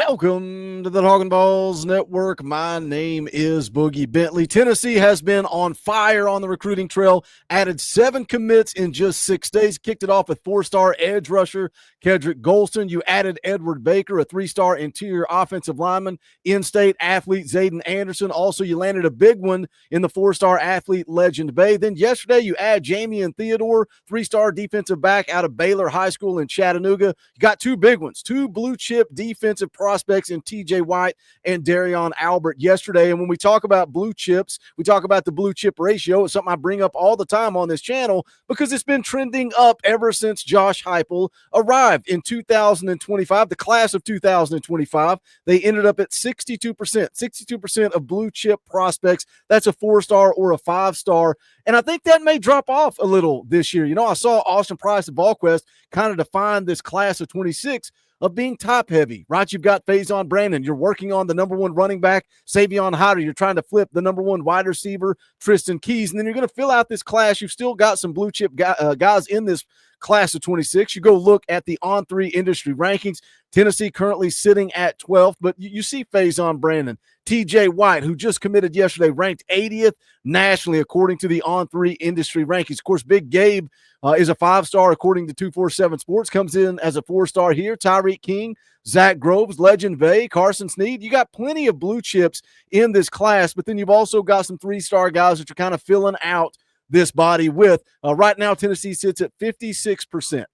Welcome to the Talkin VAWLS Network. My name is Boogie Bentley. Tennessee has been on fire on the recruiting trail, added 7 commits in just 6 days, kicked it off with 4-star edge rusher Kedrick Golston. You added Edward Baker, a 3-star interior offensive lineman, in-state athlete Zayden Anderson. Also, you landed a big one in the 4-star athlete Legend Bay. Then yesterday, you add Jamie Theodore, 3-star defensive back out of Baylor High School in Chattanooga. You got 2 big ones, 2 blue-chip defensive prospects in TJ White and Darion Albert yesterday. And when we talk about blue chips, we talk about the blue chip ratio. It's something I bring up all the time on this channel because it's been trending up ever since Josh Heupel arrived in 2025, the class of 2025. They ended up at 62% of blue chip prospects. That's a 4-star or a 5-star. And I think that may drop off a little this year. You know, I saw Austin Price of VolQuest kind of define this class of 26 of being top heavy, right? You've got Faison Brandon. You're working on the number 1 running back, Savion Hyder. You're trying to flip the number 1 wide receiver, Tristan Keys. And then you're going to fill out this class. You've still got some blue chip guys in this class of 26. You go look at the On3 industry rankings. Tennessee currently sitting at 12th, but you see Faison Brandon, TJ White, who just committed yesterday, ranked 80th nationally according to the On3 industry rankings. Of course, Big Gabe is a 5-star according to 247 Sports, comes in as a 4-star here. Tyreek King, Zach Groves, Legend Bay, Carson Sneed. You got plenty of blue chips in this class, but then you've also got some 3-star guys that you're kind of filling out this body with. Right now, Tennessee sits at 56%.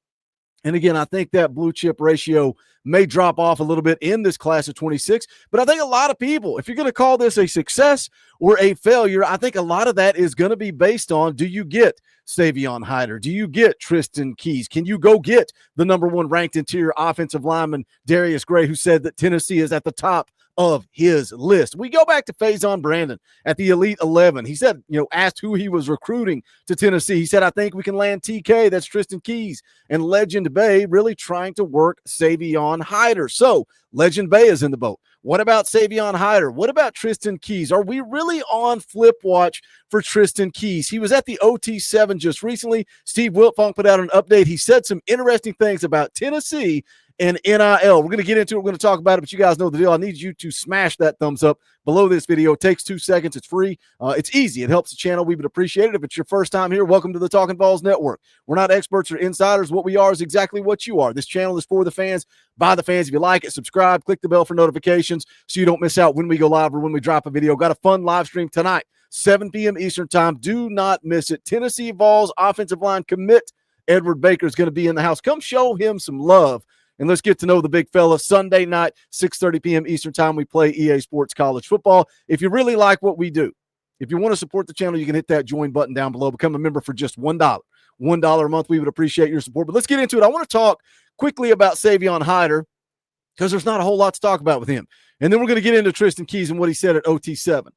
And again, I think that blue chip ratio may drop off a little bit in this class of 26. But I think a lot of people, if you're going to call this a success or a failure, I think a lot of that is going to be based on, do you get Savion Hyder? Do you get Tristan Keys? Can you go get the number 1 ranked interior offensive lineman, Darius Gray, who said that Tennessee is at the top of his list? We go back to Faison Brandon at the Elite 11. He said, asked who he was recruiting to Tennessee. He said, I think we can land TK, that's Tristan Keys, and Legend Bay really trying to work Savion Hyder. So Legend Bay is in the boat. What about Savion Hyder? What about Tristan Keys? Are we really on flip watch for Tristan Keys? He was at the OT7 just recently. Steve Wiltfong put out an update. He said some interesting things about Tennessee and NIL. We're going to get into it. We're going to talk about it, but you guys know the deal. I need you to smash that thumbs up below this video. It takes 2 seconds. It's free. It's easy. It helps the channel. We would appreciate it. If it's your first time here, welcome to the Talkin VAWLS Network. We're not experts or insiders. What we are is exactly what you are. This channel is for the fans, by the fans. If you like it, subscribe, click the bell for notifications so you don't miss out when we go live or when we drop a video. Got a fun live stream tonight, 7 p.m. Eastern time. Do not miss it. Tennessee Vols offensive line commit Edward Baker is going to be in the house. Come show him some love. And let's get to know the big fella. Sunday night, 6:30 p.m. Eastern time, we play EA Sports College Football. If you really like what we do, if you want to support the channel, you can hit that join button down below. Become a member for just $1. $1 a month. We would appreciate your support. But let's get into it. I want to talk quickly about Savion Hyder because there's not a whole lot to talk about with him. And then we're going to get into Tristan Keys and what he said at OT7.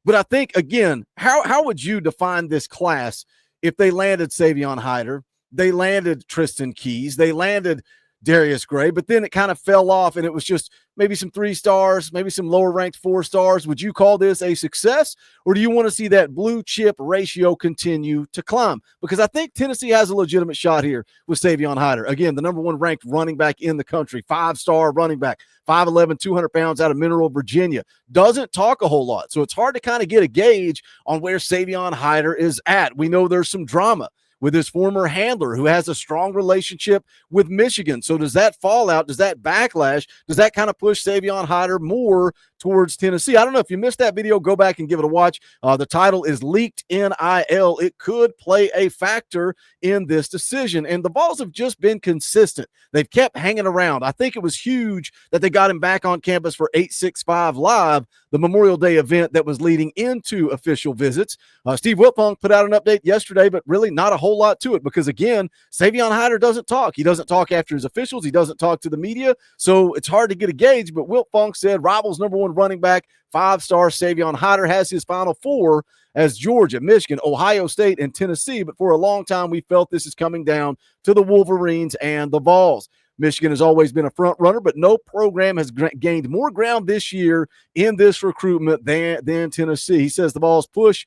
But I think, again, how would you define this class if they landed Savion Hyder, they landed Tristan Keys, they landed Darius Gray, but then it kind of fell off and it was just maybe some 3-stars, maybe some lower ranked 4-stars. Would you call this a success, or do you want to see that blue chip ratio continue to climb? Because I think Tennessee has a legitimate shot here with Savion Hyder. Again, the number 1 ranked running back in the country, 5-star running back, 5'11", 200 pounds out of Mineral, Virginia. Doesn't talk a whole lot. So it's hard to kind of get a gauge on where Savion Hyder is at. We know there's some drama with his former handler who has a strong relationship with Michigan. So does that fallout, does that backlash, does that kind of push Savion Hyder more towards Tennessee? I don't know. If you missed that video, go back and give it a watch. The title is Leaked NIL. It could play a factor in this decision. And the Vols have just been consistent. They've kept hanging around. I think it was huge that they got him back on campus for 865 Live, the Memorial Day event that was leading into official visits. Steve Wiltfong put out an update yesterday, but really not a whole lot to it because, again, Savion Hyder doesn't talk. He doesn't talk after his officials. He doesn't talk to the media. So it's hard to get a gauge, but Wiltfong said Rivals number 1 running back, 5-star Savion Hyder has his Final 4 as Georgia, Michigan, Ohio State, and Tennessee. But for a long time, we felt this is coming down to the Wolverines and the Vols. Michigan has always been a front runner, but no program has gained more ground this year in this recruitment than Tennessee. He says the Vols push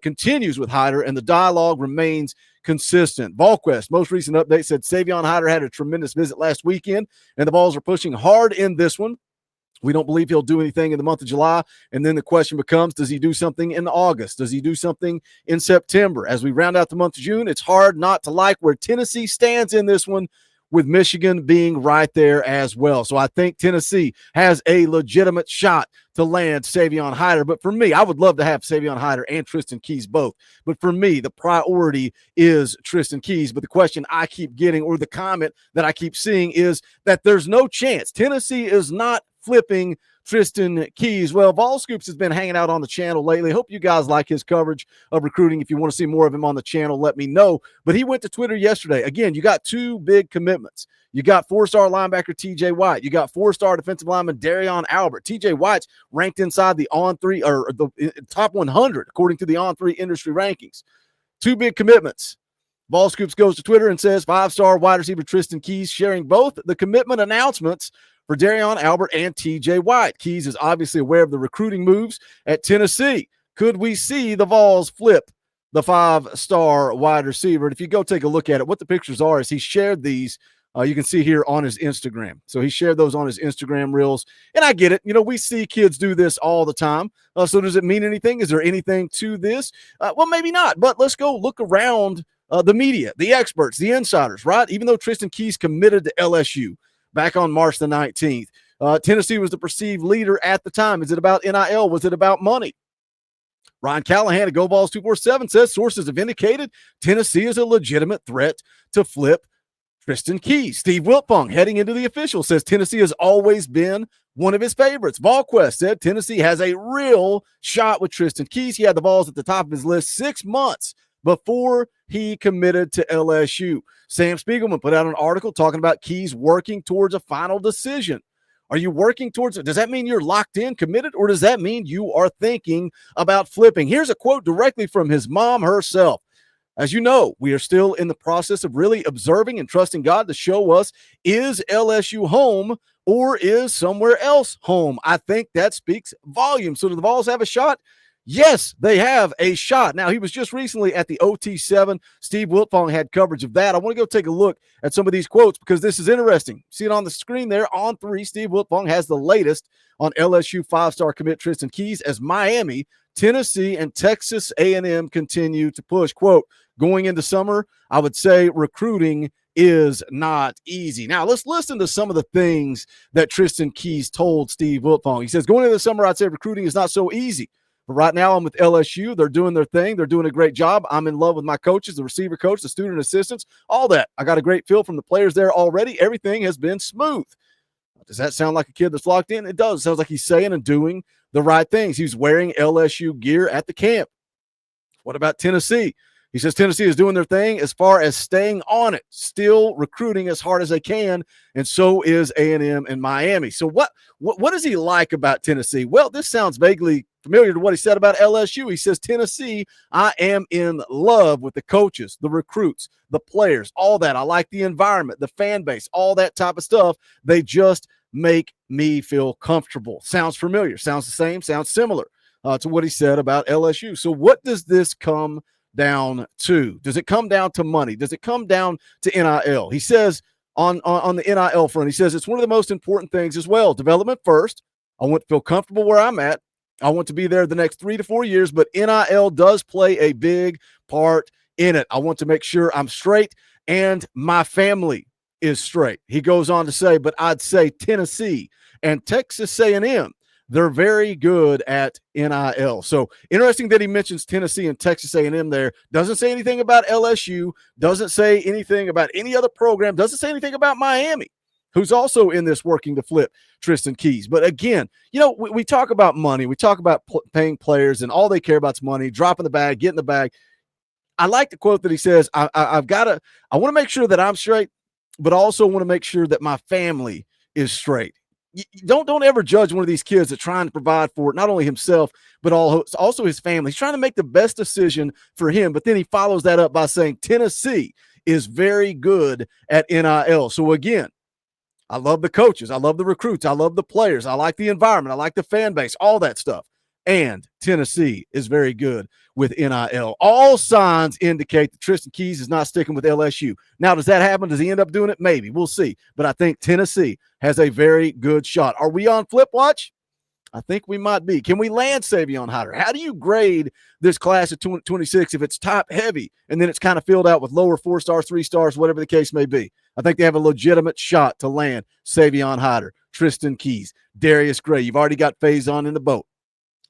continues with Hyder, and the dialogue remains consistent. VolQuest, most recent update, said Savion Hyder had a tremendous visit last weekend, and the Vols are pushing hard in this one. We don't believe he'll do anything in the month of July. And then the question becomes, does he do something in August? Does he do something in September? As we round out the month of June, it's hard not to like where Tennessee stands in this one, with Michigan being right there as well. So I think Tennessee has a legitimate shot to land Savion Hyder. But for me, I would love to have Savion Hyder and Tristan Keys both. But for me, the priority is Tristan Keys. But the question I keep getting, or the comment that I keep seeing, is that there's no chance. Tennessee is not flipping Tristan Keys. Well, Vols Scoops has been hanging out on the channel lately. Hope you guys like his coverage of recruiting. If you want to see more of him on the channel, let me know. But he went to Twitter yesterday. Again, you got two big commitments. You got four-star linebacker TJ White. You got four-star defensive lineman Darion Albert. TJ White's ranked inside the on-3 or the top 100 according to the on-3 industry rankings. Two big commitments. Vols Scoops goes to Twitter and says, five-star wide receiver Tristan Keys sharing both the commitment announcements for Darion Albert and TJ White. Keys is obviously aware of the recruiting moves at Tennessee. Could we see the Vols flip the five-star wide receiver? And if you go take a look at it, what the pictures are is he shared these. You can see here on his Instagram. So he shared those on his Instagram reels. And I get it. You know, we see kids do this all the time. So does it mean anything? Is there anything to this? Well, maybe not. But let's go look around the media, the experts, the insiders, right? Even though Tristan Keys committed to LSU back on March the 19th, Tennessee was the perceived leader at the time. Is it about NIL? Was it about money? Ryan Callahan at Go Vols 247 says sources have indicated Tennessee is a legitimate threat to flip Tristan Keys. Steve Wiltfong, heading into the official, says Tennessee has always been one of his favorites. VolQuest said Tennessee has a real shot with Tristan Keys. He had the Vols at the top of his list 6 months before he committed to LSU. Sam Spiegelman put out an article talking about Keys working towards a final decision. Are you working towards it? Does that mean you're locked in, committed, or does that mean you are thinking about flipping? Here's a quote directly from his mom herself. As you know, we are still in the process of really observing and trusting God to show us, is LSU home or is somewhere else home? I think that speaks volumes. So do the Vols have a shot? Yes, they have a shot. Now, he was just recently at the OT7. Steve Wiltfong had coverage of that. I want to go take a look at some of these quotes because this is interesting. See it on the screen there on 3. Steve Wiltfong has the latest on LSU five-star commit Tristan Keys as Miami, Tennessee, and Texas A&M continue to push. Quote, going into summer, I would say recruiting is not easy. Now, let's listen to some of the things that Tristan Keys told Steve Wiltfong. He says, going into the summer, I'd say recruiting is not so easy. But right now, I'm with LSU. They're doing their thing. They're doing a great job. I'm in love with my coaches, the receiver coach, the student assistants, all that. I got a great feel from the players there already. Everything has been smooth. Does that sound like a kid that's locked in? It does. It sounds like he's saying and doing the right things. He's wearing LSU gear at the camp. What about Tennessee? He says Tennessee is doing their thing as far as staying on it, still recruiting as hard as they can, and so is A&M and Miami. So what does he like about Tennessee? Well, this sounds vaguely familiar to what he said about LSU. He says, Tennessee, I am in love with the coaches, the recruits, the players, all that. I like the environment, the fan base, all that type of stuff. They just make me feel comfortable. Sounds familiar, sounds the same, sounds similar to what he said about LSU. So what does this come down to? Does it come down to money? Does it come down to NIL? He says on the NIL front, he says it's one of the most important things as well. Development first. I want to feel comfortable where I'm at. I want to be there the next 3 to 4 years, but NIL does play a big part in it. I want to make sure I'm straight and my family is straight. He goes on to say, but I'd say Tennessee and Texas A&M, they're very good at NIL. So interesting that he mentions Tennessee and Texas A&M there. Doesn't say anything about LSU. Doesn't say anything about any other program. Doesn't say anything about Miami, who's also in this working to flip Tristan Keys. But again, you know, we talk about money. We talk about paying players, and all they care about is money, dropping the bag, getting the bag. I like the quote that he says, I want to make sure that I'm straight, but also want to make sure that my family is straight. Don't ever judge one of these kids that's trying to provide for not only himself, but also his family. He's trying to make the best decision for him. But then he follows that up by saying Tennessee is very good at NIL. So again, I love the coaches. I love the recruits. I love the players. I like the environment. I like the fan base, all that stuff. And Tennessee is very good with NIL. All signs indicate that Tristan Keys is not sticking with LSU. Now, does that happen? Does he end up doing it? Maybe. We'll see. But I think Tennessee has a very good shot. Are we on flip watch? I think we might be. Can we land Savion Hyder? How do you grade this class of 26 if it's top heavy and then it's kind of filled out with lower 4 stars, 3 stars, whatever the case may be? I think they have a legitimate shot to land Savion Hyder, Tristan Keys, Darius Gray. You've already got Faison in the boat.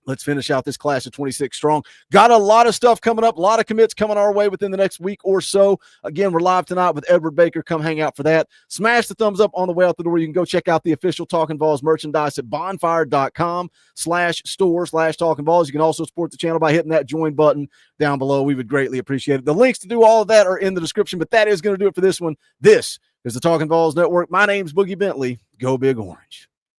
Let's finish out this class of 26 strong. Got a lot of stuff coming up, a lot of commits coming our way within the next week or so. Again, we're live tonight with Edward Baker. Come hang out for that. Smash the thumbs up on the way out the door. You can go check out the official Talkin VAWLS merchandise at bonfire.com/store/Talkin VAWLS. You can also support the channel by hitting that join button down below. We would greatly appreciate it. The links to do all of that are in the description, but that is going to do it for this one. This is the Talkin VAWLS Network. My name's Boogie Bentley. Go Big Orange.